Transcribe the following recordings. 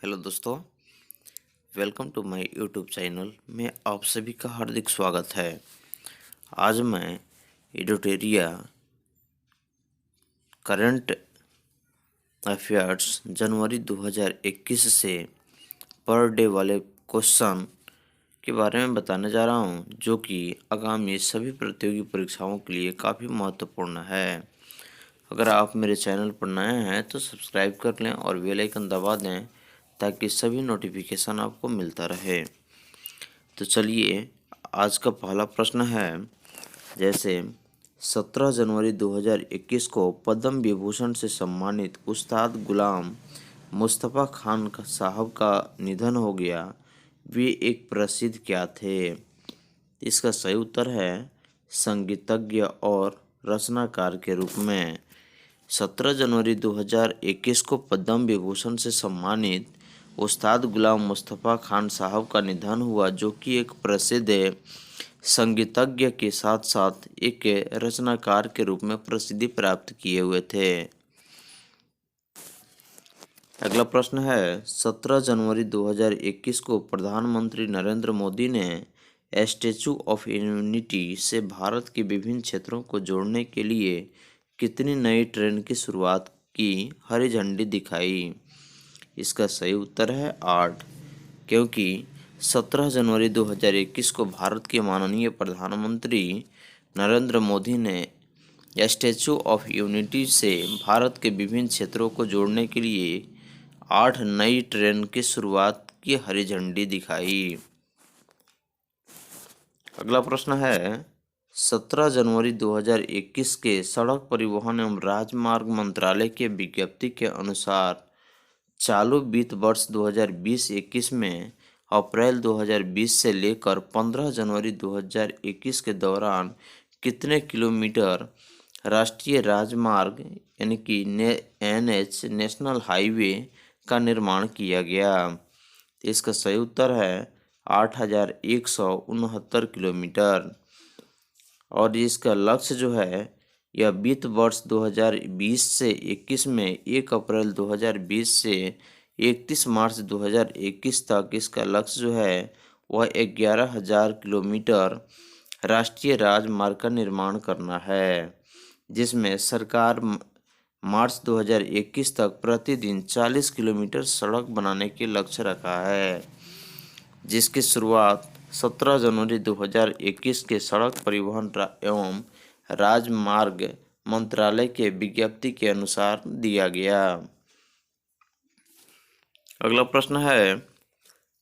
Hello दोस्तों, welcome to my YouTube channel में आप सभी का हार्दिक स्वागत है। आज मैं एडिटोरिया करंट अफेयर्स जनवरी 2021 से पर डे वाले क्वेश्चन के बारे में बताने जा रहा हूं, जो कि आगामी सभी प्रतियोगी परीक्षाओं के लिए काफ़ी महत्वपूर्ण है। अगर आप मेरे चैनल पर नए हैं तो सब्सक्राइब कर लें और बेल आइकन दबा दें ताकि सभी नोटिफिकेशन आपको मिलता रहे। तो चलिए, आज का पहला प्रश्न है, जैसे 17 जनवरी 2021 को पद्म विभूषण से सम्मानित उस्ताद गुलाम मुस्तफ़ा खान साहब का निधन हो गया। वे एक प्रसिद्ध क्या थे? इसका सही उत्तर है संगीतज्ञ और रचनाकार के रूप में। 17 जनवरी 2021 को पद्म विभूषण से सम्मानित उस्ताद गुलाम मुस्तफ़ा खान साहब का निधन हुआ, जो कि एक प्रसिद्ध संगीतज्ञ के साथ साथ एक रचनाकार के रूप में प्रसिद्धि प्राप्त किए हुए थे। अगला प्रश्न है, 17 जनवरी 2021 को प्रधानमंत्री नरेंद्र मोदी ने स्टैचू ऑफ यूनिटी से भारत के विभिन्न क्षेत्रों को जोड़ने के लिए कितनी नई ट्रेन की शुरुआत की हरी झंडी दिखाई? इसका सही उत्तर है 8, क्योंकि 17 जनवरी 2021 को भारत के माननीय प्रधानमंत्री नरेंद्र मोदी ने स्टैचू ऑफ यूनिटी से भारत के विभिन्न क्षेत्रों को जोड़ने के लिए 8 नई ट्रेन की शुरुआत की हरी झंडी दिखाई। अगला प्रश्न है, 17 जनवरी 2021 के सड़क परिवहन एवं राजमार्ग मंत्रालय के विज्ञप्ति के अनुसार चालू वित्त वर्ष 2020-21 में अप्रैल 2020 से लेकर 15 जनवरी 2021 के दौरान कितने किलोमीटर राष्ट्रीय राजमार्ग यानी कि NH नेशनल हाईवे का निर्माण किया गया? इसका सही उत्तर है 8,169 किलोमीटर। और इसका लक्ष्य जो है, यह वित्त वर्ष 2020 से 21 में 1 अप्रैल 2020 से 31 मार्च 2021 तक इसका लक्ष्य जो है वह 11,000 किलोमीटर राष्ट्रीय राजमार्ग का निर्माण करना है, जिसमें सरकार मार्च 2021 तक प्रतिदिन 40 किलोमीटर सड़क बनाने के लक्ष्य रखा है, जिसकी शुरुआत 17 जनवरी 2021 के सड़क परिवहन एवं राजमार्ग मंत्रालय के विज्ञप्ति के अनुसार दिया गया। अगला प्रश्न है,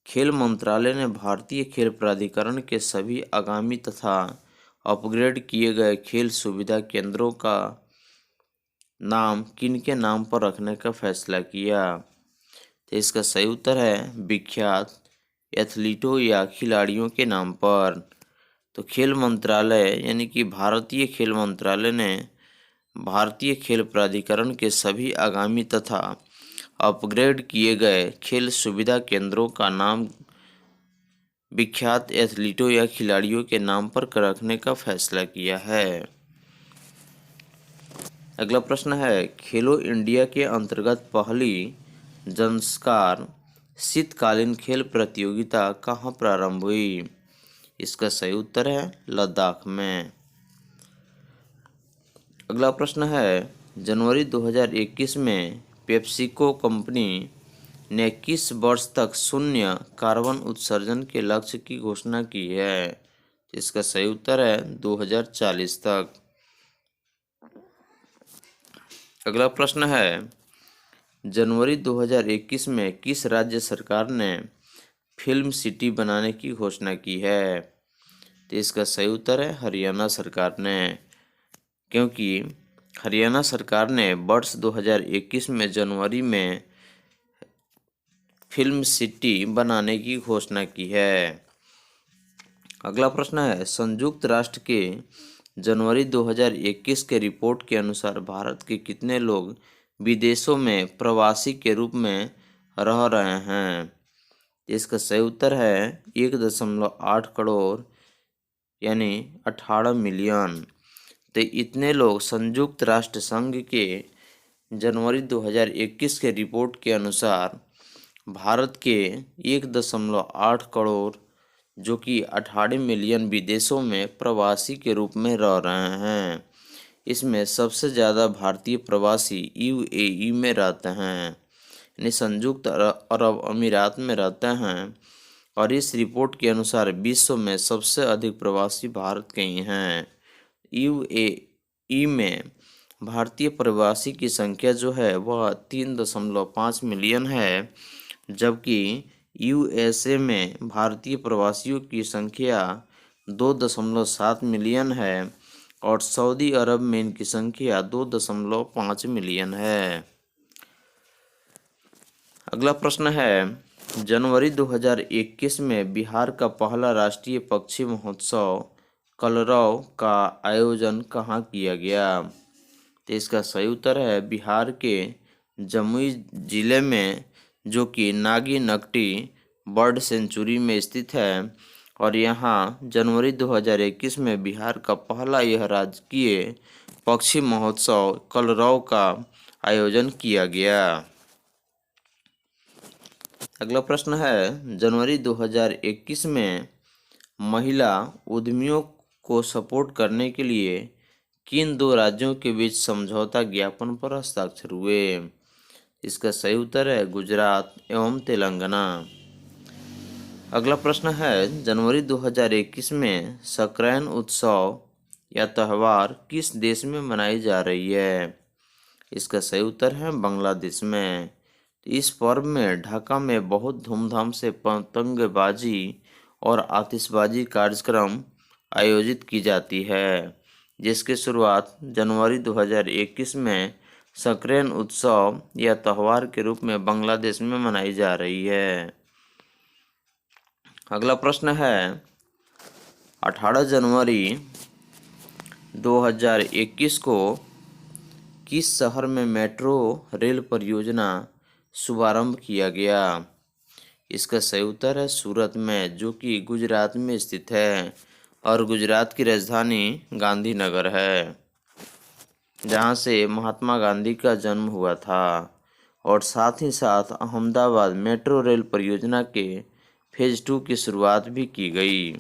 खेल मंत्रालय ने भारतीय खेल प्राधिकरण के सभी आगामी तथा अपग्रेड किए गए खेल सुविधा केंद्रों का नाम किनके नाम पर रखने का फैसला किया? तो इसका सही उत्तर है विख्यात एथलीटों या खिलाड़ियों के नाम पर। तो खेल मंत्रालय यानी कि भारतीय खेल मंत्रालय ने भारतीय खेल प्राधिकरण के सभी आगामी तथा अपग्रेड किए गए खेल सुविधा केंद्रों का नाम विख्यात एथलीटों या खिलाड़ियों के नाम पर रखने का फैसला किया है। अगला प्रश्न है, खेलो इंडिया के अंतर्गत पहली ज़ंस्कार शीतकालीन खेल प्रतियोगिता कहाँ प्रारंभ हुई? इसका सही उत्तर है लद्दाख में। अगला प्रश्न है, जनवरी 2021 में पेप्सिको कंपनी ने किस वर्ष तक शून्य कार्बन उत्सर्जन के लक्ष्य की घोषणा की है? इसका सही उत्तर है 2040 तक। अगला प्रश्न है, जनवरी 2021 में किस राज्य सरकार ने फिल्म सिटी बनाने की घोषणा की है? तो इसका सही उत्तर है हरियाणा सरकार ने, क्योंकि हरियाणा सरकार ने वर्ष 2021 में जनवरी में फिल्म सिटी बनाने की घोषणा की है। अगला प्रश्न है, संयुक्त राष्ट्र के जनवरी 2021 के रिपोर्ट के अनुसार भारत के कितने लोग विदेशों में प्रवासी के रूप में रह रहे हैं? इसका सही उत्तर है 1.8 करोड़ यानी 18 मिलियन। तो इतने लोग संयुक्त राष्ट्र संघ के जनवरी 2021 के रिपोर्ट के अनुसार भारत के 1.8 करोड़ जो कि 18 मिलियन विदेशों में प्रवासी के रूप में रह रहे हैं। इसमें सबसे ज़्यादा भारतीय प्रवासी यूएई में रहते हैं, यानी संयुक्त अरब अमीरात में रहते हैं। और इस रिपोर्ट के अनुसार विश्व में सबसे अधिक प्रवासी भारत के ही हैं। यूएई में भारतीय प्रवासी की संख्या जो है वह 3.5 मिलियन है, जबकि यूएसए में भारतीय प्रवासियों की संख्या 2.7 मिलियन है और सऊदी अरब में इनकी संख्या 2.5 मिलियन है। अगला प्रश्न है, जनवरी 2021 में बिहार का पहला राष्ट्रीय पक्षी महोत्सव कलरव का आयोजन कहाँ किया गया? तो इसका सही उत्तर है बिहार के जमुई जिले में, जो कि नागी नकटी बर्ड सेंचुरी में स्थित है। और यहाँ जनवरी 2021 में बिहार का पहला यह राजकीय पक्षी महोत्सव कलरव का आयोजन किया गया। अगला प्रश्न है, जनवरी 2021 में महिला उद्यमियों को सपोर्ट करने के लिए किन दो राज्यों के बीच समझौता ज्ञापन पर हस्ताक्षर हुए? इसका सही उत्तर है गुजरात एवं तेलंगाना। अगला प्रश्न है, जनवरी 2021 में सक्रायन उत्सव या त्यौहार किस देश में मनाई जा रही है? इसका सही उत्तर है बांग्लादेश में। इस पर्व में ढाका में बहुत धूमधाम से पतंगबाजी और आतिशबाजी कार्यक्रम आयोजित की जाती है, जिसकी शुरुआत जनवरी 2021 में सक्रायन उत्सव या त्यौहार के रूप में बांग्लादेश में मनाई जा रही है। अगला प्रश्न है, 18 जनवरी 2021 को किस शहर में मेट्रो रेल परियोजना शुभारंभ किया गया? इसका सही उत्तर है सूरत में, जो कि गुजरात में स्थित है। और गुजरात की राजधानी गांधीनगर है, जहां से महात्मा गांधी का जन्म हुआ था। और साथ ही साथ अहमदाबाद मेट्रो रेल परियोजना के फेज 2 की शुरुआत भी की गई।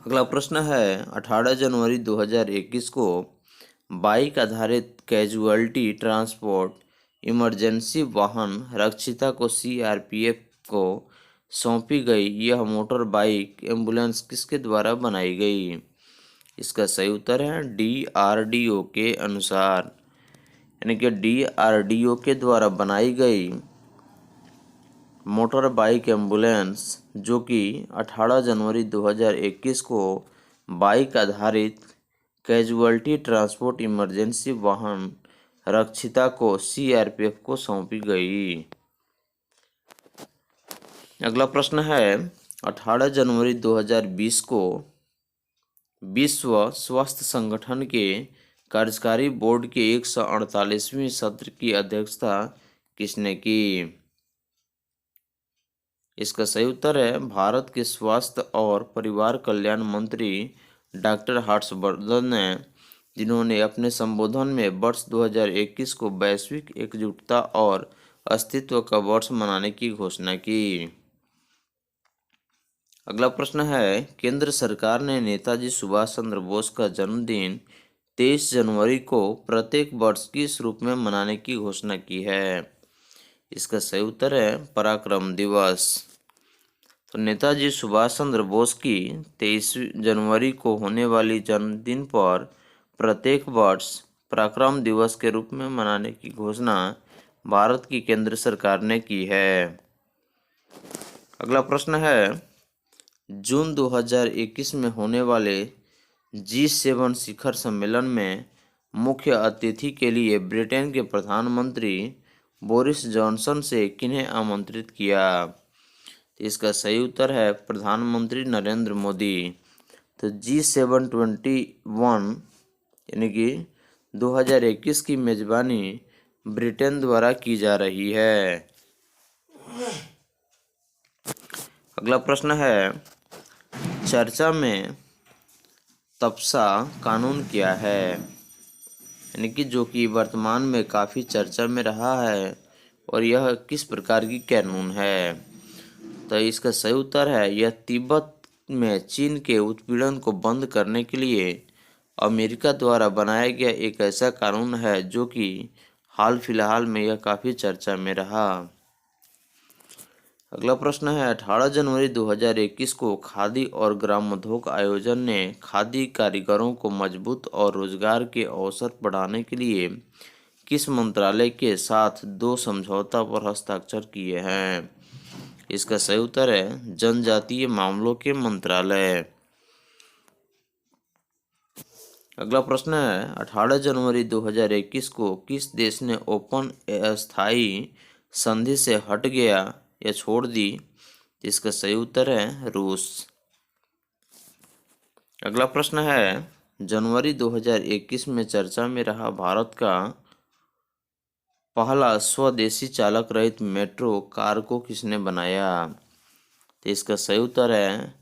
अगला प्रश्न है, 18 जनवरी 2021 को बाइक आधारित कैजुअल्टी ट्रांसपोर्ट इमरजेंसी वाहन रक्षिता को सीआरपीएफ को सौंपी गई यह मोटर बाइक एम्बुलेंस किसके द्वारा बनाई गई? इसका सही उत्तर है डीआरडीओ के अनुसार, यानी कि डीआरडीओ के द्वारा बनाई गई मोटर बाइक एम्बुलेंस, जो कि 18 जनवरी 2021 को बाइक आधारित कैजुअल्टी ट्रांसपोर्ट इमरजेंसी वाहन रक्षिता को सीआरपीएफ को सौंपी गई। अगला प्रश्न है, 18 जनवरी 2020 को विश्व स्वास्थ्य संगठन के कार्यकारी बोर्ड के 148वें सत्र की अध्यक्षता किसने की? इसका सही उत्तर है भारत के स्वास्थ्य और परिवार कल्याण मंत्री डॉक्टर हर्षवर्धन ने, जिन्होंने अपने संबोधन में वर्ष 2021 को वैश्विक एकजुटता और अस्तित्व का वर्ष मनाने की घोषणा की। अगला प्रश्न है, केंद्र सरकार ने नेताजी सुभाष चंद्र बोस का जन्मदिन 23 जनवरी को प्रत्येक वर्ष किस रूप में मनाने की घोषणा की है? इसका सही उत्तर है पराक्रम दिवस। तो नेताजी सुभाष चंद्र बोस की 23 जनवरी को होने वाली जन्मदिन पर प्रत्येक वर्ष पराक्रम दिवस के रूप में मनाने की घोषणा भारत की केंद्र सरकार ने की है। अगला प्रश्न है, जून 2021 में होने वाले G7 शिखर सम्मेलन में मुख्य अतिथि के लिए ब्रिटेन के प्रधानमंत्री बोरिस जॉनसन से किन्हें आमंत्रित किया? इसका सही उत्तर है प्रधानमंत्री नरेंद्र मोदी। तो G721 यानी कि 2021 की मेजबानी ब्रिटेन द्वारा की जा रही है। अगला प्रश्न है, चर्चा में तपसा कानून क्या है? यानी कि जो कि वर्तमान में काफ़ी चर्चा में रहा है, और यह किस प्रकार की कानून है? तो इसका सही उत्तर है, यह तिब्बत में चीन के उत्पीड़न को बंद करने के लिए अमेरिका द्वारा बनाया गया एक ऐसा कानून है, जो कि हाल फिलहाल में यह काफ़ी चर्चा में रहा। अगला प्रश्न है, 18 जनवरी 2021 को खादी और ग्रामोद्योग आयोजन ने खादी कारीगरों को मजबूत और रोजगार के अवसर बढ़ाने के लिए किस मंत्रालय के साथ दो समझौता पर हस्ताक्षर किए हैं? इसका सही उत्तर है, जनजातीय मामलों के मंत्रालय। अगला प्रश्न है, 18 जनवरी 2021 को किस देश ने ओपन अस्थायी संधि से हट गया या छोड़ दी? इसका सही उत्तर है, रूस। अगला प्रश्न है, जनवरी 2021 में चर्चा में रहा भारत का पहला स्वदेशी चालक रहित मेट्रो कार को किसने बनाया? तो इसका सही उत्तर है,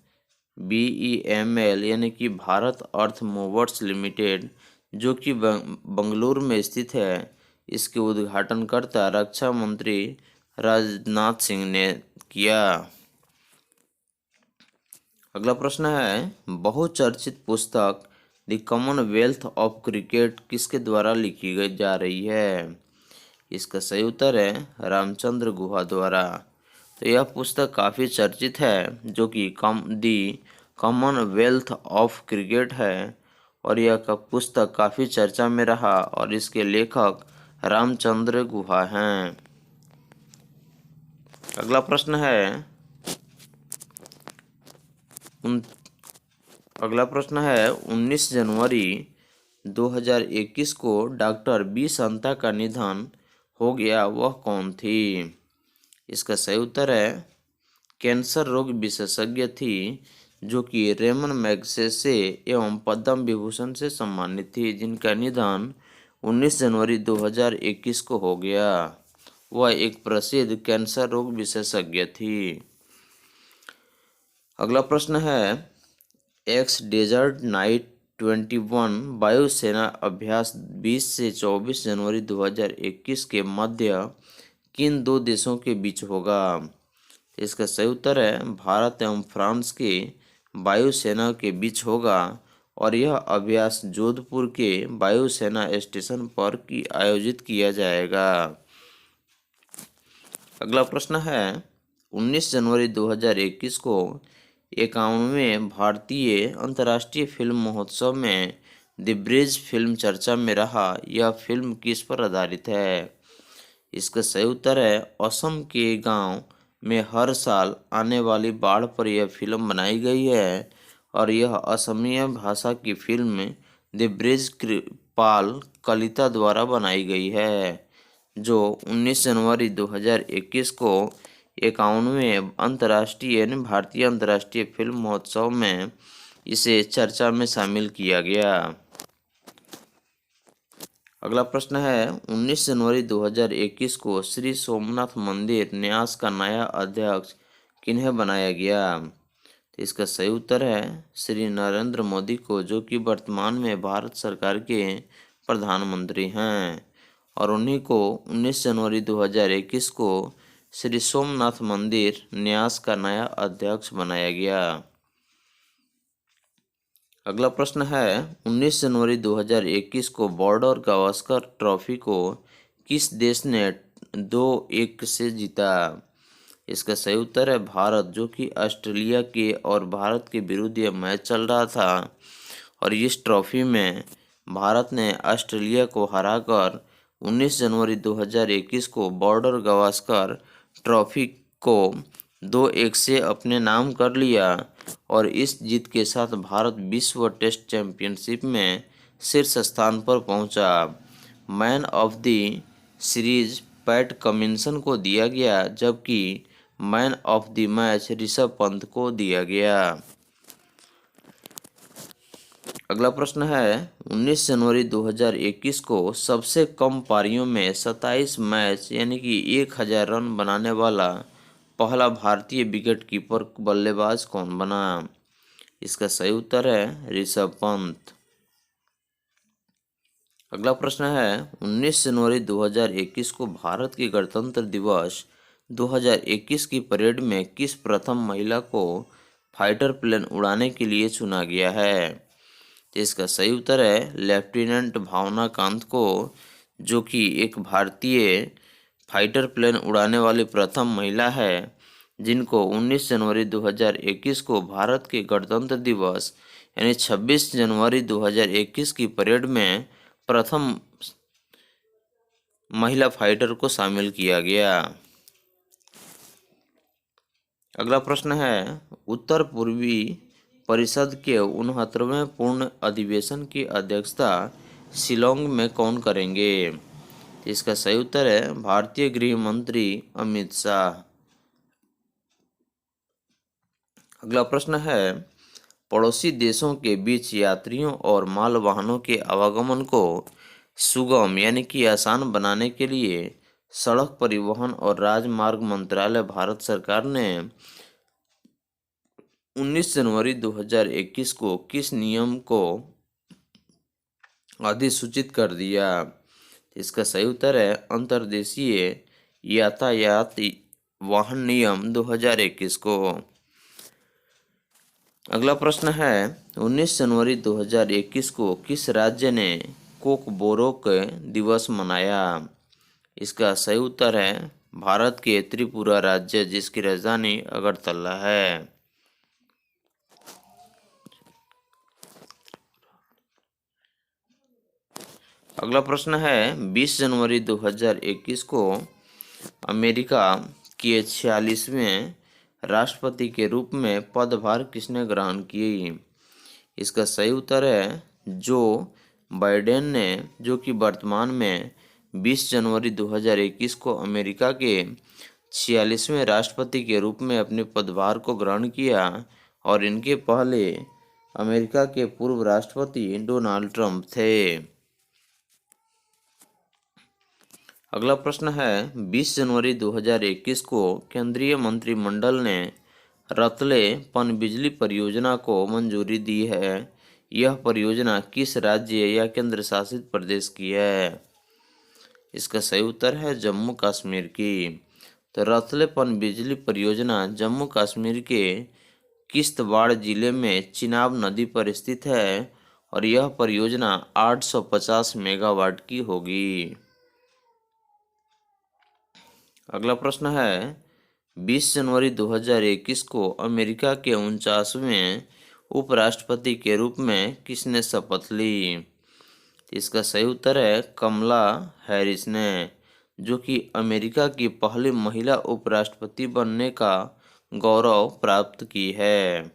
BEML यानी कि भारत अर्थ मूवर्स लिमिटेड, जो कि बंगलुरु में स्थित है। इसके उद्घाटनकर्ता रक्षा मंत्री राजनाथ सिंह ने किया। अगला प्रश्न है, बहुचर्चित पुस्तक द कॉमनवेल्थ ऑफ क्रिकेट किसके द्वारा लिखी गई जा रही है? इसका सही उत्तर है, रामचंद्र गुहा द्वारा। तो यह पुस्तक काफ़ी चर्चित है, जो कि दी कॉमनवेल्थ ऑफ क्रिकेट है, और यह पुस्तक काफ़ी चर्चा में रहा, और इसके लेखक रामचंद्र गुहा हैं। अगला प्रश्न है, अगला प्रश्न है, 19 जनवरी 2021 को डॉक्टर बी शांता का निधन हो गया, वह कौन थी? इसका सही उत्तर है, कैंसर रोग विशेषज्ञ थी, जो कि रेमन मैग्सेसे एवं पद्म विभूषण से सम्मानित थी, जिनका निधन 19 जनवरी 2021 को हो गया। वह एक प्रसिद्ध कैंसर रोग विशेषज्ञ थी। अगला प्रश्न है, एक्स डेजर्ट नाइट 21 वायुसेना अभ्यास 20 से 24 जनवरी 2021 के मध्य किन दो देशों के बीच होगा? इसका सही उत्तर है, भारत एवं फ्रांस के वायुसेना के बीच होगा, और यह अभ्यास जोधपुर के वायुसेना स्टेशन पर आयोजित किया जाएगा। अगला प्रश्न है, 19 जनवरी 2021 को 51वें भारतीय अंतर्राष्ट्रीय फिल्म महोत्सव में द ब्रिज फिल्म चर्चा में रहा, यह फिल्म किस पर आधारित है? इसका सही उत्तर है, असम के गांव में हर साल आने वाली बाढ़ पर यह फिल्म बनाई गई है, और यह असमिया भाषा की फिल्म द ब्रिज कृपाल कलिता द्वारा बनाई गई है, जो 19 जनवरी 2021 को 51वें अंतर्राष्ट्रीय भारतीय अंतर्राष्ट्रीय फिल्म महोत्सव में इसे चर्चा में शामिल किया गया। अगला प्रश्न है, 19 जनवरी 2021 को श्री सोमनाथ मंदिर न्यास का नया अध्यक्ष किन्हें बनाया गया? तो इसका सही उत्तर है, श्री नरेंद्र मोदी को, जो कि वर्तमान में भारत सरकार के प्रधानमंत्री हैं, और उन्हीं को 19 जनवरी 2021 को श्री सोमनाथ मंदिर न्यास का नया अध्यक्ष बनाया गया। अगला प्रश्न है, 19 जनवरी 2021 को बॉर्डर गावस्कर ट्रॉफी को किस देश ने 2-1 से जीता? इसका सही उत्तर है, भारत, जो कि ऑस्ट्रेलिया के और भारत के विरुद्ध यह मैच चल रहा था, और इस ट्रॉफी में भारत ने ऑस्ट्रेलिया को हराकर 19 जनवरी 2021 को बॉर्डर गावस्कर ट्रॉफी को 2-1 से अपने नाम कर लिया, और इस जीत के साथ भारत विश्व टेस्ट चैंपियनशिप में शीर्ष स्थान पर पहुंचा। Man of the series Pat Cummins को दिया गया, जबकि man of the match Rishabh Pant को दिया गया। अगला प्रश्न है, 19 जनवरी 2021 को सबसे कम पारियों में 27 मैच यानी कि 1000 रन बनाने वाला पहला भारतीय विकेटकीपर बल्लेबाज कौन बना? इसका सही उत्तर है, ऋषभ पंत। अगला प्रश्न है 19 जनवरी 2021 को भारत के गणतंत्र दिवस 2021 की परेड में किस प्रथम महिला को फाइटर प्लेन उड़ाने के लिए चुना गया है। तो इसका सही उत्तर है लेफ्टिनेंट भावना कांत को, जो कि एक भारतीय फाइटर प्लेन उड़ाने वाली प्रथम महिला है, जिनको 19 जनवरी 2021 को भारत के गणतंत्र दिवस यानी 26 जनवरी 2021 की परेड में प्रथम महिला फाइटर को शामिल किया गया। अगला प्रश्न है उत्तर पूर्वी परिषद के 69वें पूर्ण अधिवेशन की अध्यक्षता शिलोंग में कौन करेंगे। इसका सही उत्तर है भारतीय गृह मंत्री अमित शाह। अगला प्रश्न है पड़ोसी देशों के बीच यात्रियों और माल वाहनों के आवागमन को सुगम यानी कि आसान बनाने के लिए सड़क परिवहन और राजमार्ग मंत्रालय भारत सरकार ने 19 जनवरी 2021 को किस नियम को अधिसूचित कर दिया। इसका सही उत्तर है अंतर्देशीय यातायात वाहन नियम 2021 को। अगला प्रश्न है 19 जनवरी 2021 को किस राज्य ने कोकबोरोक दिवस मनाया। इसका सही उत्तर है भारत के त्रिपुरा राज्य, जिसकी राजधानी अगरतला है। अगला प्रश्न है 20 जनवरी 2021 को अमेरिका के 46वें राष्ट्रपति के रूप में पदभार किसने ग्रहण की। इसका सही उत्तर है जो बाइडेन ने, जो कि वर्तमान में 20 जनवरी 2021 को अमेरिका के 46वें राष्ट्रपति के रूप में अपने पदभार को ग्रहण किया और इनके पहले अमेरिका के पूर्व राष्ट्रपति डोनाल्ड ट्रंप थे। अगला प्रश्न है 20 जनवरी 2021 को केंद्रीय मंत्रिमंडल ने रतले पनबिजली परियोजना को मंजूरी दी है। यह परियोजना किस राज्य या केंद्र शासित प्रदेश की है। इसका सही उत्तर है जम्मू कश्मीर की। तो रतले पनबिजली परियोजना जम्मू कश्मीर के किश्तवाड़ जिले में चिनाब नदी पर स्थित है और यह परियोजना 850 मेगावाट की होगी। अगला प्रश्न है 20 जनवरी 2021 को अमेरिका के 49वें उपराष्ट्रपति के रूप में किसने शपथ ली। इसका सही उत्तर है कमला हैरिस ने, जो कि अमेरिका की पहली महिला उपराष्ट्रपति बनने का गौरव प्राप्त की है।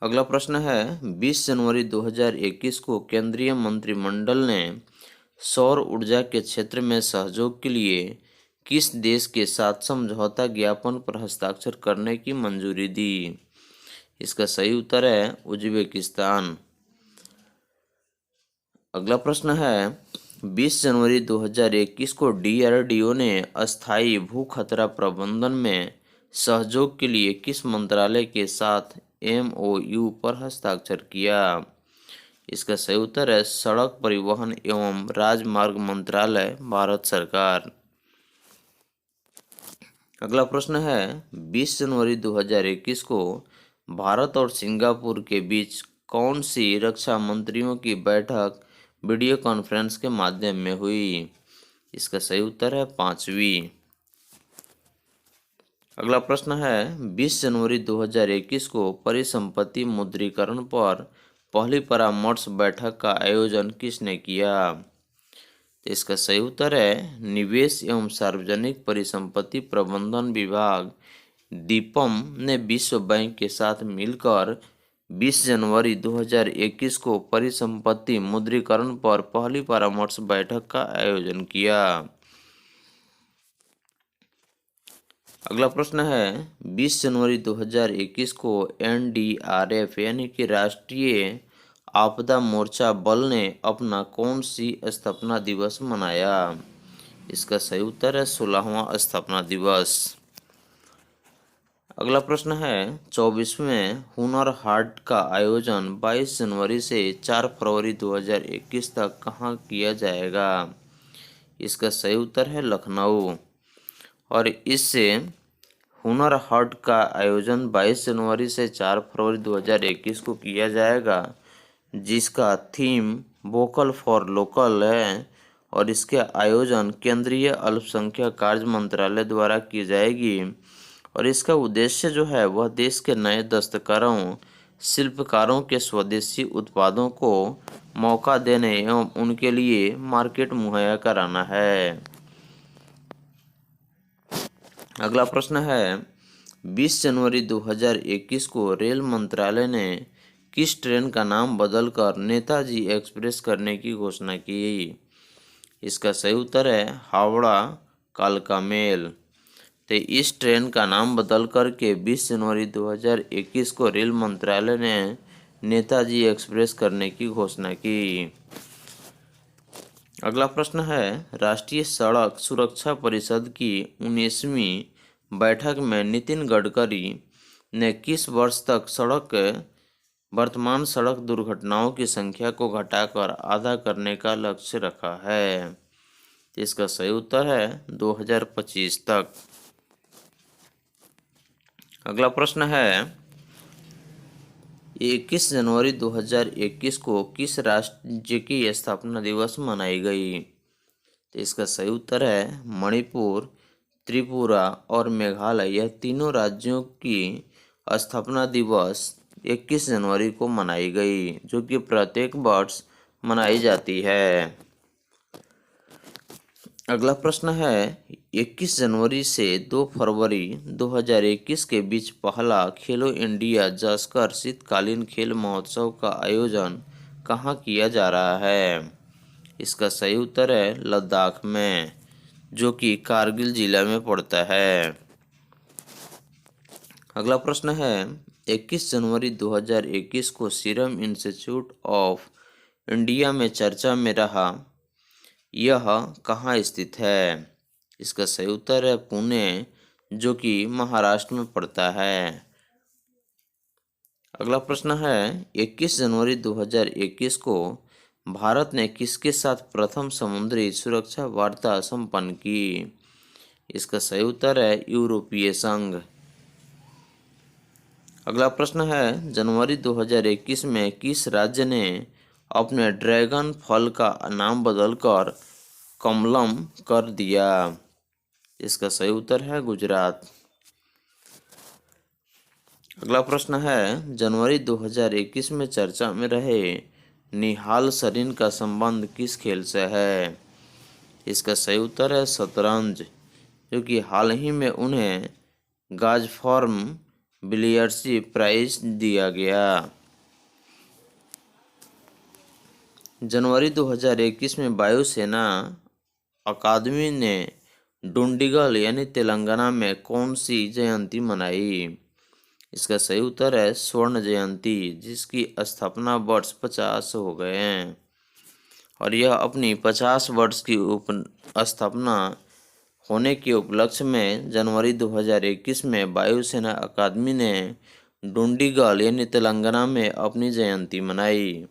अगला प्रश्न है 20 जनवरी 2021 को केंद्रीय मंत्रिमंडल ने सौर ऊर्जा के क्षेत्र में सहयोग के लिए किस देश के साथ समझौता ज्ञापन पर हस्ताक्षर करने की मंजूरी दी। इसका सही उत्तर है उज्बेकिस्तान। अगला प्रश्न है 20 जनवरी 2021 को DRDO ने अस्थायी भू खतरा प्रबंधन में सहयोग के लिए किस मंत्रालय के साथ MOU पर हस्ताक्षर किया। इसका सही उत्तर है सड़क परिवहन एवं राजमार्ग मंत्रालय, भारत सरकार। अगला प्रश्न है 20 जनवरी 2021 को भारत और सिंगापुर के बीच कौन सी रक्षा मंत्रियों की बैठक वीडियो कॉन्फ्रेंस के माध्यम में हुई। इसका सही उत्तर है 5वीं। अगला प्रश्न है 20 जनवरी 2021 को परिसंपत्ति मुद्रीकरण पर पहली परामर्श बैठक का आयोजन किसने किया। इसका सही उत्तर है निवेश एवं सार्वजनिक परिसंपत्ति प्रबंधन विभाग दीपम ने विश्व बैंक के साथ मिलकर 20 जनवरी 2021 को परिसंपत्ति मुद्रीकरण पर पहली परामर्श बैठक का आयोजन किया। अगला प्रश्न है 20 जनवरी 2021 को NDRF यानी कि राष्ट्रीय आपदा मोर्चा बल ने अपना कौन सी स्थापना दिवस मनाया। इसका सही उत्तर है 16वां स्थापना दिवस। अगला प्रश्न है 24वें हुनर हाट का आयोजन 22 जनवरी से 4 फरवरी 2021 तक कहाँ किया जाएगा। इसका सही उत्तर है लखनऊ। और इससे हुनर हाट का आयोजन 22 जनवरी से 4 फरवरी 2021 को किया जाएगा, जिसका थीम वोकल फॉर लोकल है। और इसके आयोजन केंद्रीय अल्पसंख्यक कार्य मंत्रालय द्वारा की जाएगी। और इसका उद्देश्य जो है वह देश के नए दस्तकारों, शिल्पकारों के स्वदेशी उत्पादों को मौका देने एवं उनके लिए मार्केट मुहैया कराना है। अगला प्रश्न है 20 जनवरी 2021 को रेल मंत्रालय ने किस ट्रेन का नाम बदलकर नेताजी एक्सप्रेस करने की घोषणा की। इसका सही उत्तर है हावड़ा कालका मेल। तो इस ट्रेन का नाम बदल करके 20 जनवरी 2021 को रेल मंत्रालय ने नेताजी एक्सप्रेस करने की घोषणा की। अगला प्रश्न है राष्ट्रीय सड़क सुरक्षा परिषद की 19वीं बैठक में नितिन गडकरी ने किस वर्ष तक वर्तमान सड़क दुर्घटनाओं की संख्या को घटाकर आधा करने का लक्ष्य रखा है। इसका सही उत्तर है 2025 तक। अगला प्रश्न है 21 जनवरी 2021 को किस राज्य की स्थापना दिवस मनाई गई। तो इसका सही उत्तर है मणिपुर, त्रिपुरा और मेघालय। यह तीनों राज्यों की स्थापना दिवस 21 जनवरी को मनाई गई, जो कि प्रत्येक वर्ष मनाई जाती है। अगला प्रश्न है 21 जनवरी से 2 फरवरी 2021 के बीच पहला खेलो इंडिया जास्कर शीतकालीन खेल महोत्सव का आयोजन कहाँ किया जा रहा है। इसका सही उत्तर है लद्दाख में, जो कि कारगिल जिला में पड़ता है। अगला प्रश्न है 21 जनवरी 2021 को सीरम इंस्टीट्यूट ऑफ इंडिया में चर्चा में रहा, यह कहाँ स्थित है। इसका सही उत्तर है पुणे, जो कि महाराष्ट्र में पड़ता है। अगला प्रश्न है 21 जनवरी 2021 को भारत ने किसके साथ प्रथम समुद्री सुरक्षा वार्ता संपन्न की। इसका सही उत्तर है यूरोपीय संघ। अगला प्रश्न है जनवरी 2021 में किस राज्य ने अपने ड्रैगन फल का नाम बदलकर कमलम कर दिया। इसका सही उत्तर है गुजरात। अगला प्रश्न है जनवरी 2021 में चर्चा में रहे निहाल सरीन का संबंध किस खेल से है। इसका सही उत्तर है शतरंज, क्योंकि हाल ही में उन्हें गाजफॉर्म बिलियर्ड्स प्राइज दिया गया। जनवरी 2021 में वायुसेना अकादमी ने डुंडिगल यानी तेलंगाना में कौन सी जयंती मनाई। इसका सही उत्तर है स्वर्ण जयंती, जिसकी स्थापना वर्ष 50 हो गए हैं। और यह अपनी 50 वर्ष की स्थापना होने के उपलक्ष्य में जनवरी 2021 में वायुसेना अकादमी ने डुंडिगल यानी तेलंगाना में अपनी जयंती मनाई।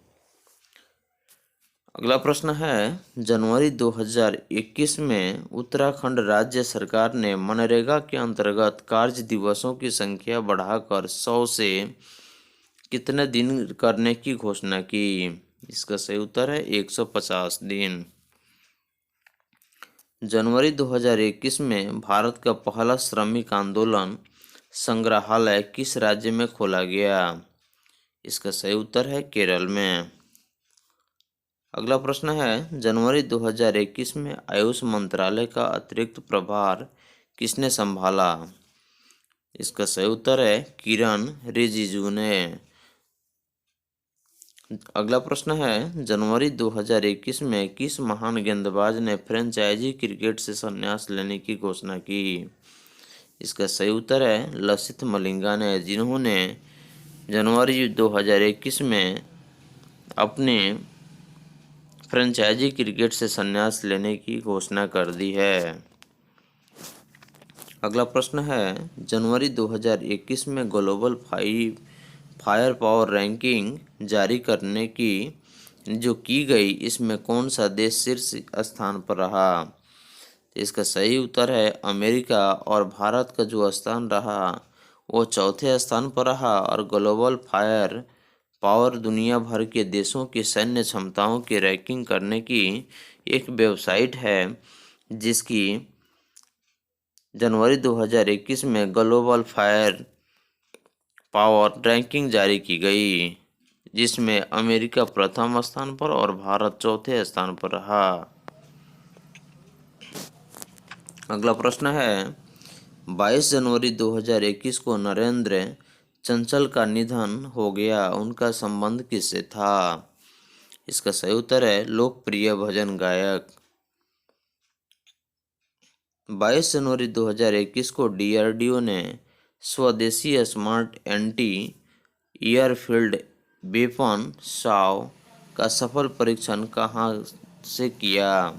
अगला प्रश्न है जनवरी 2021 में उत्तराखंड राज्य सरकार ने मनरेगा के अंतर्गत कार्य दिवसों की संख्या बढ़ाकर 100 से कितने दिन करने की घोषणा की। इसका सही उत्तर है 150 दिन। जनवरी 2021 में भारत का पहला श्रमिक आंदोलन संग्रहालय किस राज्य में खोला गया। इसका सही उत्तर है केरल में। अगला प्रश्न है जनवरी 2021 में आयुष मंत्रालय का अतिरिक्त प्रभार किसने संभाला। इसका सही उत्तर है किरण रिजिजू ने। अगला प्रश्न है जनवरी 2021 में किस महान गेंदबाज ने फ्रेंचाइजी क्रिकेट से संन्यास लेने की घोषणा की। इसका सही उत्तर है लसिथ मलिंगा ने, जिन्होंने जनवरी 2021 में अपने फ्रेंचाइजी क्रिकेट से संन्यास लेने की घोषणा कर दी है। अगला प्रश्न है, जनवरी 2021 में ग्लोबल फायर पावर रैंकिंग जारी करने की जो की गई, इसमें कौन सा देश शीर्ष स्थान पर रहा? इसका सही उत्तर है अमेरिका, और भारत का जो स्थान रहा वो चौथे स्थान पर रहा। और ग्लोबल फायर पावर दुनिया भर के देशों की सैन्य क्षमताओं की रैंकिंग करने की एक वेबसाइट है, जिसकी जनवरी 2021 में ग्लोबल फायर पावर रैंकिंग जारी की गई, जिसमें अमेरिका प्रथम स्थान पर और भारत चौथे स्थान पर रहा। अगला प्रश्न है, 22 जनवरी 2021 को नरेंद्र चंचल का निधन हो गया, उनका संबंध किससे था? इसका सही उत्तर है लोकप्रिय भजन गायक। 22 जनवरी 2021 को डीआरडीओ ने स्वदेशी smart anti airfield weapon Sao का सफल परीक्षण कहाँ से किया?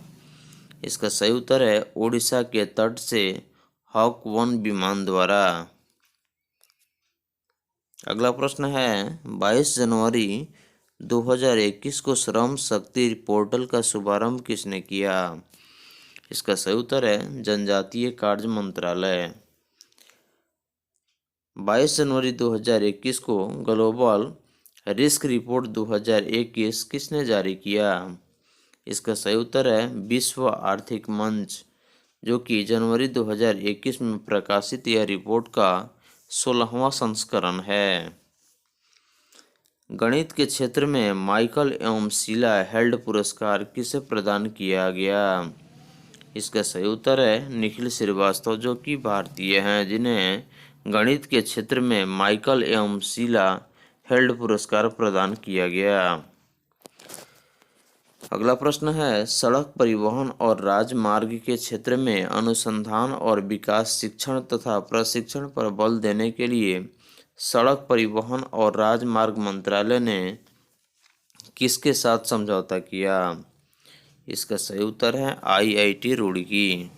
इसका सही उत्तर है ओडिशा के तट से हॉक 1 विमान द्वारा। अगला प्रश्न है, 22 जनवरी 2021 को श्रम शक्ति पोर्टल का शुभारंभ किसने किया? इसका सही उत्तर है जनजातीय कार्य मंत्रालय। 22 जनवरी 2021 को ग्लोबल रिस्क रिपोर्ट 2021 किसने जारी किया? इसका सही उत्तर है विश्व आर्थिक मंच, जो कि जनवरी 2021 में प्रकाशित यह रिपोर्ट का 16वां संस्करण है। गणित के क्षेत्र में माइकल एवं शीला हेल्ड पुरस्कार किसे प्रदान किया गया? इसका सही उत्तर है निखिल श्रीवास्तव, जो कि भारतीय हैं, जिन्हें गणित के क्षेत्र में माइकल एवं शीला हेल्ड पुरस्कार प्रदान किया गया। अगला प्रश्न है, सड़क परिवहन और राजमार्ग के क्षेत्र में अनुसंधान और विकास, शिक्षण तथा प्रशिक्षण पर बल देने के लिए सड़क परिवहन और राजमार्ग मंत्रालय ने किसके साथ समझौता किया? इसका सही उत्तर है आईआईटी रुड़की।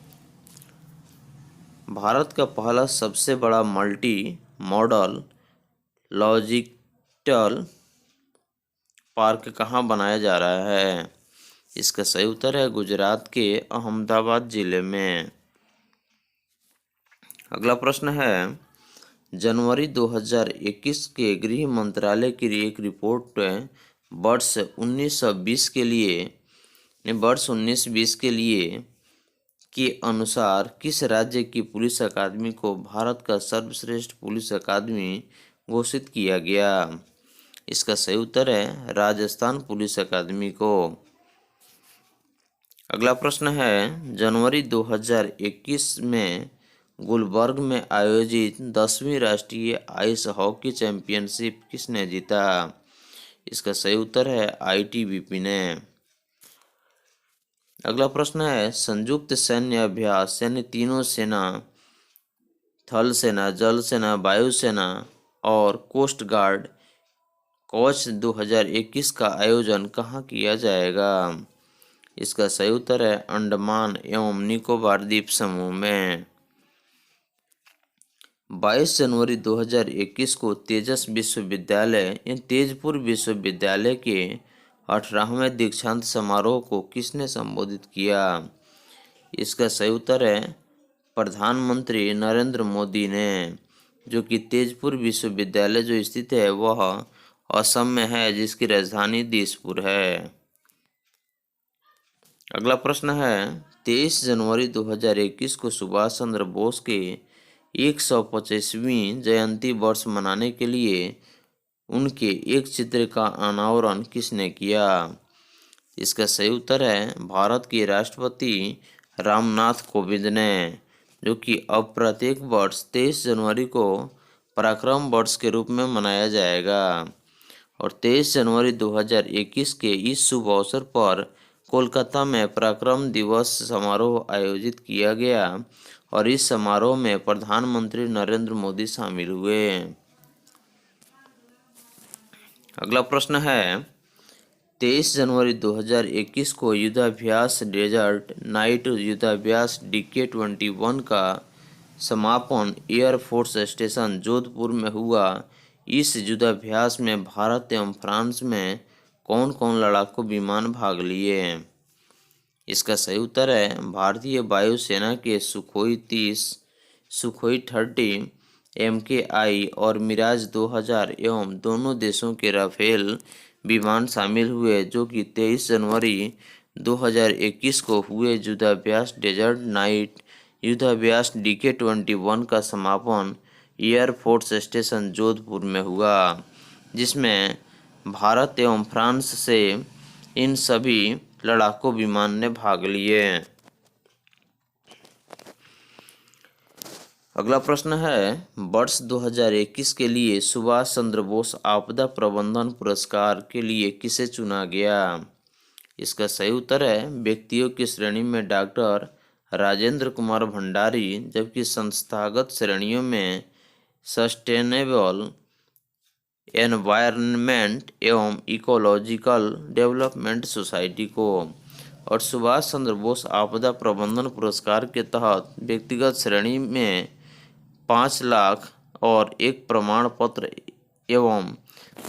भारत का पहला सबसे बड़ा मल्टी मॉडल लॉजिस्टिकल पार्क कहाँ बनाया जा रहा है? इसका सही उत्तर है गुजरात के अहमदाबाद जिले में। अगला प्रश्न है, जनवरी 2021 के गृह मंत्रालय की एक रिपोर्ट वर्ष 1920 के लिए के अनुसार किस राज्य की पुलिस अकादमी को भारत का सर्वश्रेष्ठ पुलिस अकादमी घोषित किया गया? इसका सही उत्तर है राजस्थान पुलिस अकादमी को। अगला प्रश्न है, जनवरी 2021 में गुलबर्ग में आयोजित 10वीं राष्ट्रीय आइस हॉकी चैंपियनशिप किसने जीता? इसका सही उत्तर है आईटीबीपी ने। अगला प्रश्न है, संयुक्त सैन्य अभ्यास यानी तीनों सेना, थल सेना, जल सेना, वायुसेना और कोस्ट गार्ड कवच 2021 का आयोजन कहाँ किया जाएगा? इसका सही उत्तर है अंडमान एवं निकोबार द्वीप समूह में। 22 जनवरी 2021 को तेजस विश्वविद्यालय यानी तेजपुर विश्वविद्यालय के 18वें दीक्षांत समारोह को किसने संबोधित किया? इसका सही उत्तर है प्रधानमंत्री नरेंद्र मोदी ने, जो कि तेजपुर विश्वविद्यालय जो स्थित है वह असम में है, जिसकी राजधानी दिसपुर है। अगला प्रश्न है, 23 जनवरी 2021 को सुभाष चंद्र बोस के 125वीं जयंती वर्ष मनाने के लिए उनके एक चित्र का अनावरण किसने किया? इसका सही उत्तर है भारत के राष्ट्रपति रामनाथ कोविंद ने, जो कि अब प्रत्येक वर्ष 23 जनवरी को पराक्रम वर्ष के रूप में मनाया जाएगा। और 23 जनवरी 2021 के इस शुभ अवसर पर कोलकाता में पराक्रम दिवस समारोह आयोजित किया गया और इस समारोह में प्रधानमंत्री नरेंद्र मोदी शामिल हुए। अगला प्रश्न है, 23 जनवरी 2021 को युद्धाभ्यास डेजर्ट नाइट युद्धाभ्यास DK-21 का समापन एयरफोर्स स्टेशन जोधपुर में हुआ। इस युद्धाभ्यास में भारत एवं फ्रांस में कौन कौन लड़ाकू विमान भाग लिए? इसका सही उत्तर है भारतीय वायुसेना के सुखोई 30, सुखोई 30, MKI और मिराज 2000 एवं दोनों देशों के राफेल विमान शामिल हुए, जो कि 23 जनवरी 2021 को हुए युद्धाभ्यास डेजर्ट नाइट युद्धाभ्यास DK-21 का समापन एयरफोर्स स्टेशन जोधपुर में हुआ, जिसमें भारत एवं फ्रांस से इन सभी लड़ाकू विमान ने भाग लिए। अगला प्रश्न है वर्ष 2021 के लिए सुभाष चंद्र बोस आपदा प्रबंधन पुरस्कार के लिए किसे चुना गया? इसका सही उत्तर है व्यक्तियों की श्रेणी में डॉक्टर राजेंद्र कुमार भंडारी, जबकि संस्थागत श्रेणियों में सस्टेनेबल एनवायरनमेंट एवं इकोलॉजिकल डेवलपमेंट सोसाइटी को। और सुभाष चंद्र बोस आपदा प्रबंधन पुरस्कार के तहत व्यक्तिगत श्रेणी में 5 लाख और एक प्रमाण पत्र एवं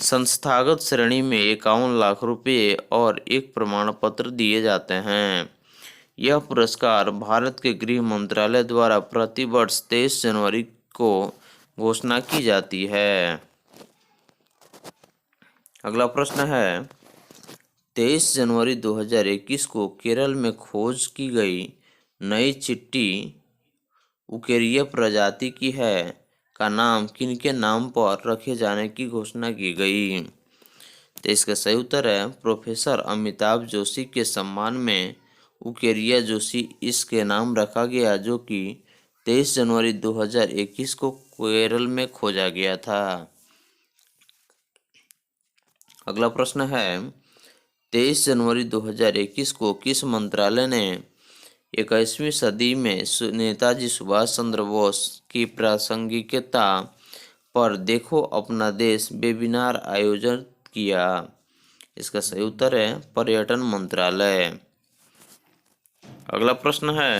संस्थागत श्रेणी में 51 लाख रुपये और एक प्रमाण पत्र दिए जाते हैं। यह पुरस्कार भारत के गृह मंत्रालय द्वारा प्रतिवर्ष 23 जनवरी को घोषणा की जाती है। अगला प्रश्न है 23 जनवरी 2021 को केरल में खोज की गई नई चिट्टी उकेरिया प्रजाति की है का नाम किनके नाम पर रखे जाने की घोषणा की गई? तो इसका सही उत्तर है प्रोफेसर अमिताभ जोशी के सम्मान में उकेरिया जोशी इसके नाम रखा गया, जो कि 23 जनवरी 2021 को केरल में खोजा गया था। अगला प्रश्न है 23 जनवरी 2021 को किस मंत्रालय ने 21वीं सदी में नेताजी सुभाष चंद्र बोस की प्रासंगिकता पर देखो अपना देश वेबिनार आयोजित किया? इसका सही उत्तर है पर्यटन मंत्रालय। अगला प्रश्न है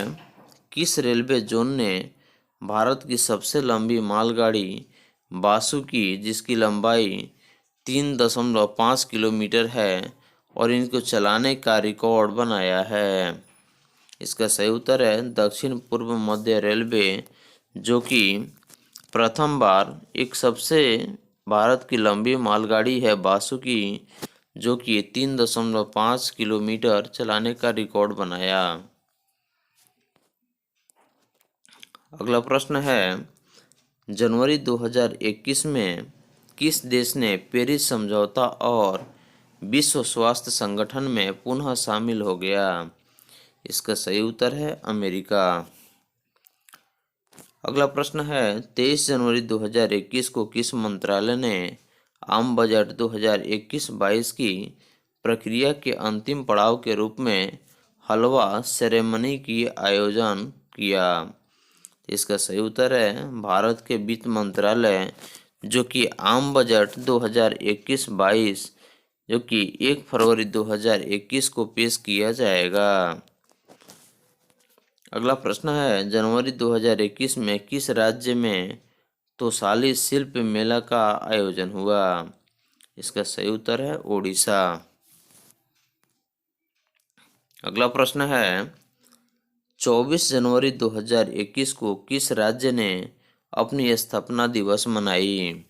किस रेलवे जोन ने भारत की सबसे लंबी मालगाड़ी वासुकी, जिसकी लंबाई 3.5 किलोमीटर है और इनको चलाने का रिकॉर्ड बनाया है? इसका सही उत्तर है दक्षिण पूर्व मध्य रेलवे, जो कि प्रथम बार एक सबसे भारत की लंबी मालगाड़ी है वासुकी, जो कि 3.5 किलोमीटर चलाने का रिकॉर्ड बनाया। अगला प्रश्न है जनवरी 2021 में किस देश ने पेरिस समझौता और विश्व स्वास्थ्य संगठन में पुनः शामिल हो गया? इसका सही उत्तर है अमेरिका। अगला प्रश्न है 23 जनवरी 2021 को किस मंत्रालय ने आम बजट 2021-22 की प्रक्रिया के अंतिम पड़ाव के रूप में हलवा सेरेमनी की आयोजन किया? इसका सही उत्तर है भारत के वित्त मंत्रालय, जो कि आम बजट 2021-22 जो कि 1 फरवरी 2021 को पेश किया जाएगा। अगला प्रश्न है जनवरी 2021 में किस राज्य में तोसाली शिल्प मेला का आयोजन हुआ? इसका सही उत्तर है ओडिशा। अगला प्रश्न है 24 जनवरी 2021 को किस राज्य ने अपनी स्थापना दिवस मनाई?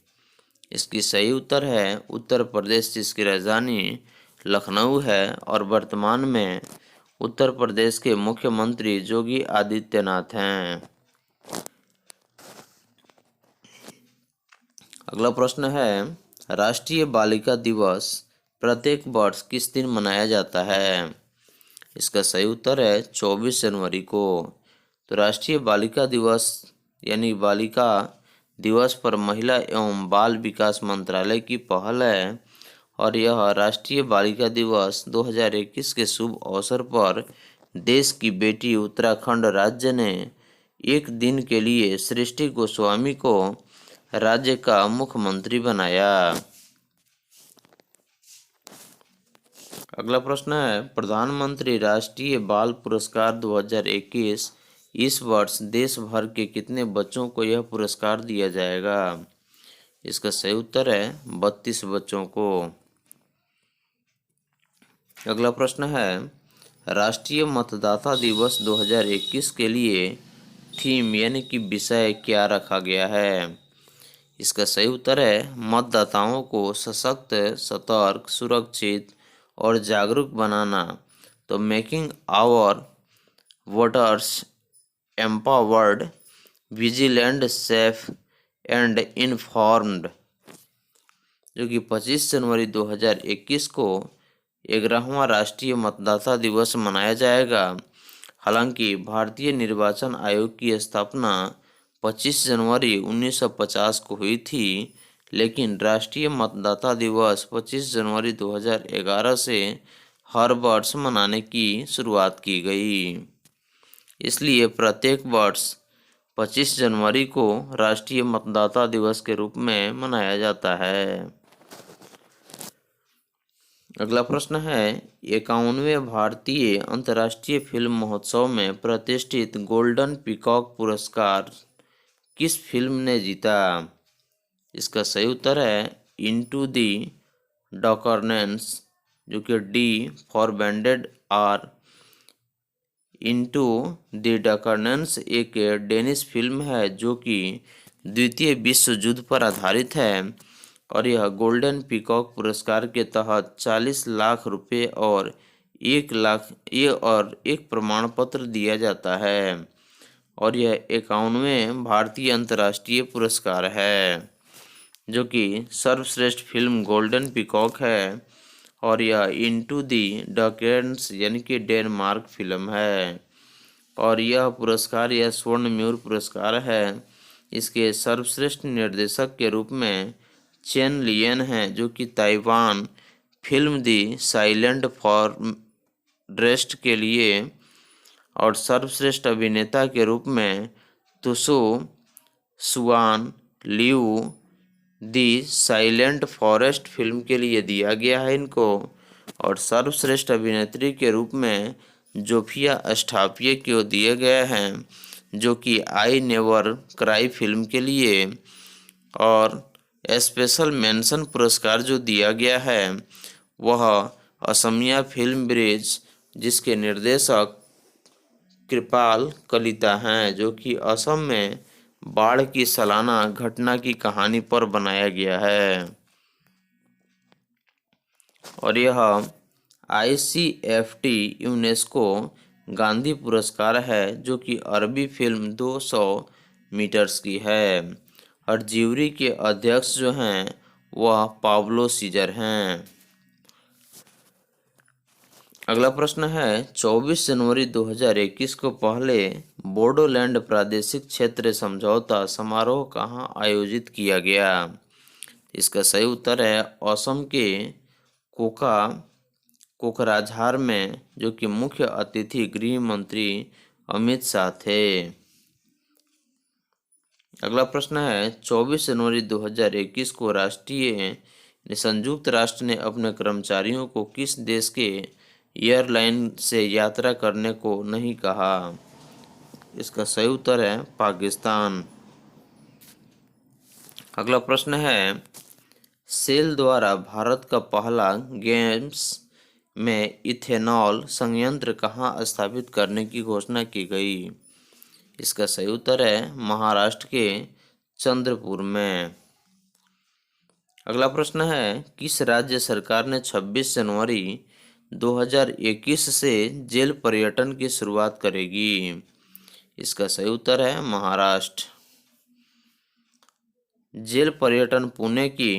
इसकी सही उत्तर है उत्तर प्रदेश, जिसकी राजधानी लखनऊ है और वर्तमान में उत्तर प्रदेश के मुख्यमंत्री योगी आदित्यनाथ हैं। अगला प्रश्न है राष्ट्रीय बालिका दिवस प्रत्येक वर्ष किस दिन मनाया जाता है? इसका सही उत्तर है 24 जनवरी को। तो राष्ट्रीय बालिका दिवस यानी बालिका दिवस पर महिला एवं बाल विकास मंत्रालय की पहल है और यह राष्ट्रीय बालिका दिवस 2021 के शुभ अवसर पर देश की बेटी उत्तराखंड राज्य ने एक दिन के लिए सृष्टि गोस्वामी को राज्य का मुख्यमंत्री बनाया। अगला प्रश्न है प्रधानमंत्री राष्ट्रीय बाल पुरस्कार 2021 इस वर्ष देश भर के कितने बच्चों को यह पुरस्कार दिया जाएगा? इसका सही उत्तर है 32 बच्चों को। अगला प्रश्न है, राष्ट्रीय मतदाता दिवस 2021 के लिए थीम यानी कि विषय क्या रखा गया है? इसका सही उत्तर है मतदाताओं को सशक्त, सतर्क, सुरक्षित और जागरूक बनाना। तो making our voters empowered, vigilant, safe and informed, जो कि 25 जनवरी 2021 को 11वां राष्ट्रीय मतदाता दिवस मनाया जाएगा। हालांकि भारतीय निर्वाचन आयोग की स्थापना 25 जनवरी 1950 को हुई थी, लेकिन राष्ट्रीय मतदाता दिवस 25 जनवरी 2011 से हर वर्ष मनाने की शुरुआत की गई। इसलिए प्रत्येक वर्ष 25 जनवरी को राष्ट्रीय मतदाता दिवस के रूप में मनाया जाता है। अगला प्रश्न है, 51वें भारतीय अंतर्राष्ट्रीय फिल्म महोत्सव में प्रतिष्ठित गोल्डन पीकॉक पुरस्कार किस फिल्म ने जीता? इसका सही उत्तर है इनटू द डार्कनेस, जो कि डी फॉर बैंडेड आर। इनटू द डार्कनेस एक डेनिश फिल्म है जो कि द्वितीय विश्व युद्ध पर आधारित है और यह गोल्डन पीकॉक पुरस्कार के तहत 40 लाख रुपए और 1 प्रमाण पत्र दिया जाता है और यह 51वें भारतीय अंतर्राष्ट्रीय पुरस्कार है जो कि सर्वश्रेष्ठ फिल्म गोल्डन पीकॉक है और यह इनटू दी डार्कनेस यानी कि डेनमार्क फिल्म है और यह पुरस्कार यह स्वर्ण मयूर पुरस्कार है। इसके सर्वश्रेष्ठ निर्देशक के रूप में चेन लियन हैं जो कि Taiwan film the silent forest के लिए और सर्वश्रेष्ठ अभिनेता के रूप में तुसो सुआन लियू दी साइलेंट फॉरेस्ट फिल्म के लिए दिया गया है इनको और सर्वश्रेष्ठ अभिनेत्री के रूप में जोफिया स्टाफिए को दिए गए हैं जो कि आई नेवर क्राई फिल्म के लिए और स्पेशल मेंशन पुरस्कार जो दिया गया है वह असमिया फिल्म ब्रिज जिसके निर्देशक कृपाल कलिता हैं जो कि असम में बाढ़ की सालाना घटना की कहानी पर बनाया गया है और यह ICFT यूनेस्को गांधी पुरस्कार है जो कि अरबी फिल्म 200 मीटर्स की है और ज्यूरी के अध्यक्ष जो हैं वह पाब्लो सीजर हैं। अगला प्रश्न है, 24 जनवरी 2021 को पहले बोडोलैंड प्रादेशिक क्षेत्र समझौता समारोह कहाँ आयोजित किया गया? इसका सही उत्तर है असम के कोकराझार में जो कि मुख्य अतिथि गृह मंत्री अमित शाह थे। अगला प्रश्न है, 24 जनवरी 2021 को संयुक्त राष्ट्र ने अपने कर्मचारियों को किस देश के एयरलाइन से यात्रा करने को नहीं कहा? इसका सही उत्तर है पाकिस्तान। अगला प्रश्न है, सेल द्वारा भारत का पहला गेम्स में इथेनॉल संयंत्र कहाँ स्थापित करने की घोषणा की गई? इसका सही उत्तर है महाराष्ट्र के चंद्रपुर में। अगला प्रश्न है, किस राज्य सरकार ने 26 जनवरी 2021 से जेल पर्यटन की शुरुआत करेगी? इसका सही उत्तर है महाराष्ट्र। जेल पर्यटन पुणे की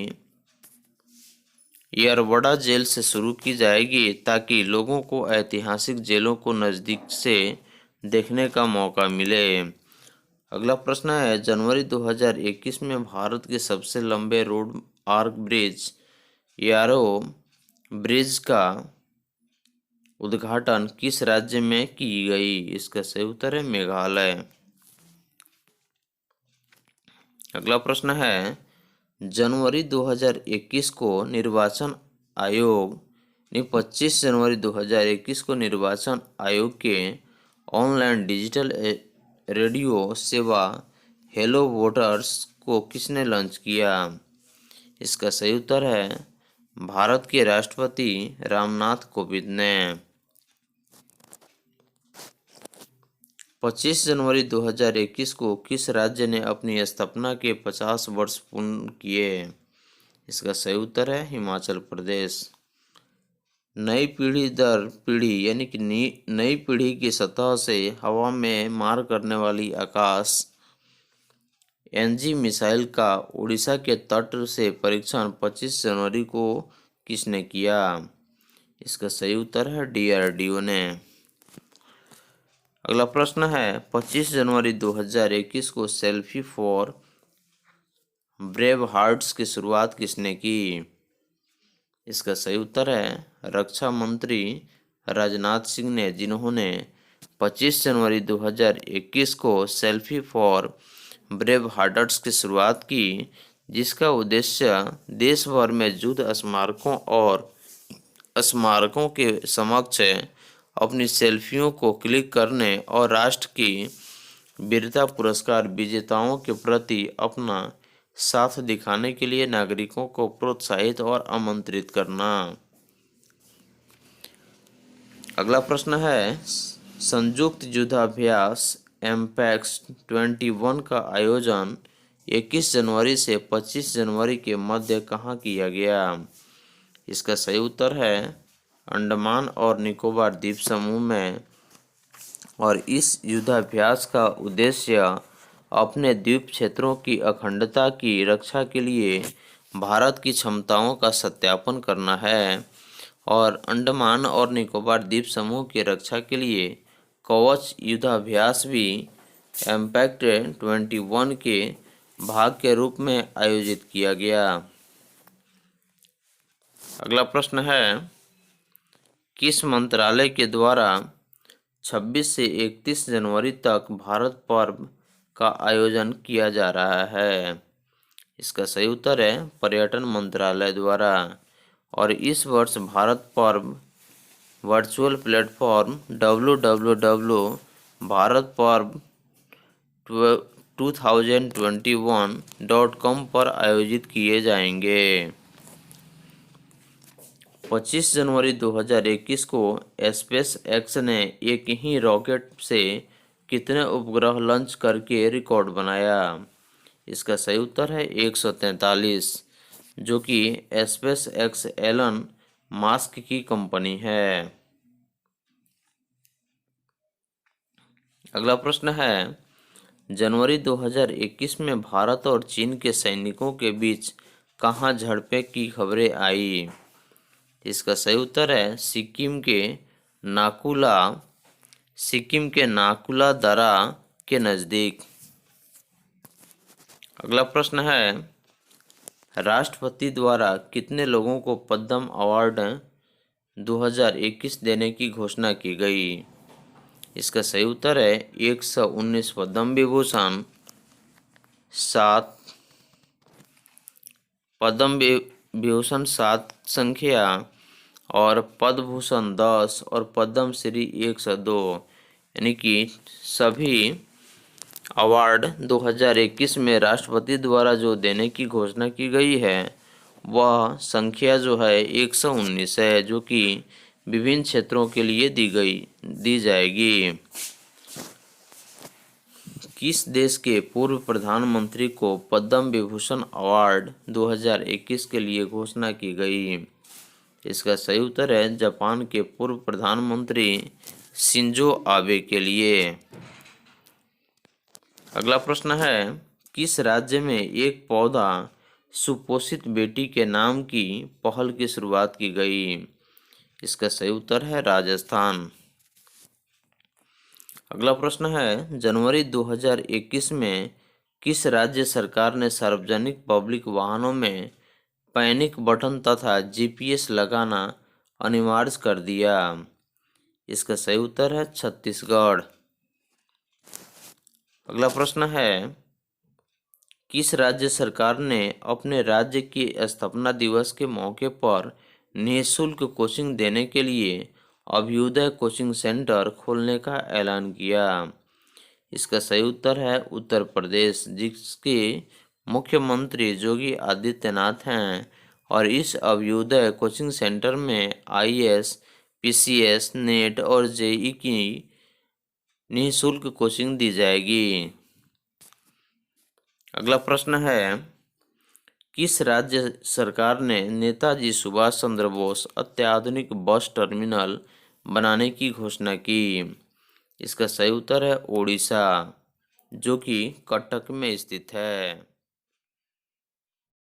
यरवड़ा जेल से शुरू की जाएगी ताकि लोगों को ऐतिहासिक जेलों को नज़दीक से देखने का मौका मिले। अगला प्रश्न है, जनवरी 2021 में भारत के सबसे लंबे रोड आर्क ब्रिज यारो ब्रिज का उद्घाटन किस राज्य में की गई? इसका सही उत्तर है मेघालय। अगला प्रश्न है, जनवरी 2021 को निर्वाचन आयोग ने 25 जनवरी 2021 को निर्वाचन आयोग के ऑनलाइन डिजिटल रेडियो सेवा हेलो वोटर्स को किसने लॉन्च किया? इसका सही उत्तर है भारत के राष्ट्रपति रामनाथ कोविंद ने। 25 जनवरी 2021 को किस राज्य ने अपनी स्थापना के 50 वर्ष पूर्ण किए? इसका सही उत्तर है हिमाचल प्रदेश। नई पीढ़ी दर पीढ़ी यानी कि नई पीढ़ी की सतह से हवा में मार करने वाली आकाश एनजी मिसाइल का उड़ीसा के तट से परीक्षण 25 जनवरी को किसने किया? इसका सही उत्तर है डीआरडीओ ने। अगला प्रश्न है 25 जनवरी 2021 को सेल्फी फॉर ब्रेव हार्ट्स की शुरुआत किसने की? इसका सही उत्तर है रक्षा मंत्री राजनाथ सिंह ने, जिन्होंने 25 जनवरी 2021 को सेल्फी फॉर ब्रेव हार्ट्स की शुरुआत की, जिसका उद्देश्य देश भर में युद्ध स्मारकों के समक्ष अपनी सेल्फियों को क्लिक करने और राष्ट्र की वीरता पुरस्कार विजेताओं के प्रति अपना साथ दिखाने के लिए नागरिकों को प्रोत्साहित और आमंत्रित करना। अगला प्रश्न है संयुक्त युद्धाभ्यास एम्पैक्स 21 का आयोजन 21 जनवरी से 25 जनवरी के मध्य कहाँ किया गया? इसका सही उत्तर है अंडमान और निकोबार द्वीप समूह में, और इस युद्धाभ्यास का उद्देश्य अपने द्वीप क्षेत्रों की अखंडता की रक्षा के लिए भारत की क्षमताओं का सत्यापन करना है और अंडमान और निकोबार द्वीप समूह की रक्षा के लिए कवच युद्धाभ्यास भी एम्पैक्ट 21 के भाग के रूप में आयोजित किया गया। अगला प्रश्न है किस मंत्रालय के द्वारा 26 से 31 जनवरी तक भारत पर्व का आयोजन किया जा रहा है? इसका सही उत्तर है पर्यटन मंत्रालय द्वारा, और इस वर्ष भारत पर्व वर्चुअल प्लेटफॉर्म www.bharatparv2021.com पर आयोजित किए जाएंगे। 25 जनवरी 2021 को स्पेस एक्स ने एक ही रॉकेट से कितने उपग्रह लॉन्च करके रिकॉर्ड बनाया? इसका सही उत्तर है 143, जो कि स्पेस एक्स एलन मास्क की कंपनी है। अगला प्रश्न है जनवरी 2021 में भारत और चीन के सैनिकों के बीच कहाँ झड़पें की खबरें आई? इसका सही उत्तर है सिक्किम के नाकुला दरा के नज़दीक। अगला प्रश्न है राष्ट्रपति द्वारा कितने लोगों को पद्म अवार्ड 2021 देने की घोषणा की गई? इसका सही उत्तर है 119 पद्म विभूषण, 7 पद्म विभूषण 7 संख्या और पद्म भूषण 10 और पद्म श्री 102, यानी कि सभी अवार्ड 2021 में राष्ट्रपति द्वारा जो देने की घोषणा की गई है वह संख्या जो है 119 है, जो कि विभिन्न क्षेत्रों के लिए दी जाएगी। किस देश के पूर्व प्रधानमंत्री को पद्म विभूषण अवार्ड 2021 के लिए घोषणा की गई? इसका सही उत्तर है जापान के पूर्व प्रधानमंत्री शिंजो आबे के लिए। अगला प्रश्न है किस राज्य में एक पौधा सुपोषित बेटी के नाम की पहल की शुरुआत की गई? इसका सही उत्तर है राजस्थान। अगला प्रश्न है जनवरी 2021 में किस राज्य सरकार ने सार्वजनिक पब्लिक वाहनों में पैनिक बटन तथा जीपीएस लगाना अनिवार्य कर दिया? इसका सही उत्तर है छत्तीसगढ़। अगला प्रश्न है किस राज्य सरकार ने अपने राज्य की स्थापना दिवस के मौके पर निःशुल्क कोचिंग देने के लिए अभ्युदय कोचिंग सेंटर खोलने का ऐलान किया? इसका सही उत्तर है उत्तर प्रदेश, जिसके मुख्यमंत्री योगी आदित्यनाथ हैं। और इस अभ्युदय कोचिंग सेंटर में आईएएस, पीसीएस, नेट और जेई की निःशुल्क कोचिंग दी जाएगी। अगला प्रश्न है, किस राज्य सरकार ने नेताजी सुभाष चंद्र बोस अत्याधुनिक बस टर्मिनल बनाने की घोषणा की? इसका सही उत्तर है ओडिशा, जो कि कटक में स्थित है।